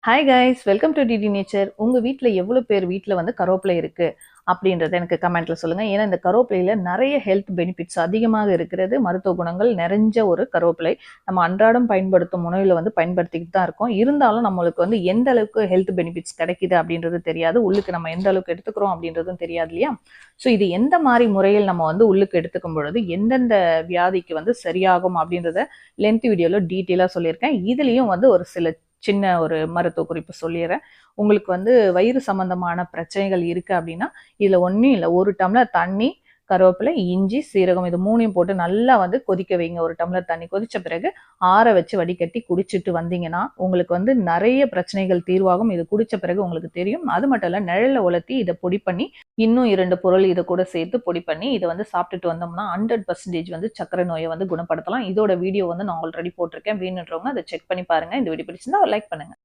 Hi guys, welcome to DD Nature. உங்கள் வீட்டில் எவ்வளோ பேர் வீட்டில் வந்து கருவேப்பிலை இருக்குது அப்படின்றத எனக்கு கமெண்ட்டில் சொல்லுங்கள். ஏன்னா இந்த கருவேப்பிலையில் நிறைய ஹெல்த் பெனிஃபிட்ஸ் அதிகமாக இருக்கிறது. மருத்துவ குணங்கள் நிறைஞ்ச ஒரு கருவேப்பிலை நம்ம அன்றாடம் பயன்படுத்தும் உணவில் வந்து பயன்படுத்திக்கிட்டு தான் இருக்கோம். இருந்தாலும் நம்மளுக்கு வந்து எந்த அளவுக்கு ஹெல்த் பெனிஃபிட்ஸ் கிடைக்குது அப்படின்றது தெரியாது. உள்ளுக்கு நம்ம எந்த அளவுக்கு எடுத்துக்கிறோம் அப்படின்றதும் தெரியாது இல்லையா? ஸோ இது எந்த மாதிரி முறையில் நம்ம வந்து உள்ளுக்கு எடுத்துக்கும் பொழுது எந்தெந்த வியாதிக்கு வந்து சரியாகும் அப்படின்றத லென்த் வீடியோவில் டீட்டெயிலாக சொல்லியிருக்கேன். இதுலேயும் வந்து ஒரு சில சின்ன ஒரு மருத்துவ குறிப்பு சொல்லிடுறேன். உங்களுக்கு வந்து வயிறு சம்பந்தமான பிரச்சனைகள் இருக்கு அப்படின்னா இதுல ஒன்றும் இல்லை, 1 டம்ளர் தண்ணி, கருவேப்பிலை, இஞ்சி, சீரகம் இது மூணையும் போட்டு நல்லா வந்து கொதிக்க வைங்க. 1 டம்ளர் தண்ணி கொதிச்ச பிறகு ஆற வச்சு வடிகட்டி குடிச்சிட்டு வந்தீங்கன்னா உங்களுக்கு வந்து நிறைய பிரச்சனைகள் தீர்வாகும். இது குடிச்ச பிறகு உங்களுக்கு தெரியும். அது மட்டும் இல்ல, நிழல்ல உலர்த்தி இதை பொடி பண்ணி இன்னும் 2 பொருள் இதை கூட சேர்த்து பொடி பண்ணி இதை வந்து சாப்பிட்டுட்டு வந்தோம்னா 100% வந்து சர்க்கரை நோயை வந்து குணப்படுத்தலாம். இதோட வீடியோ வந்து நான் ஆல்ரெடி போட்டிருக்கேன். வேணுன்றவங்க அதை செக் பண்ணி பாருங்க. இந்த வீடியோ பிடிச்சிருந்தா லைக் பண்ணுங்க.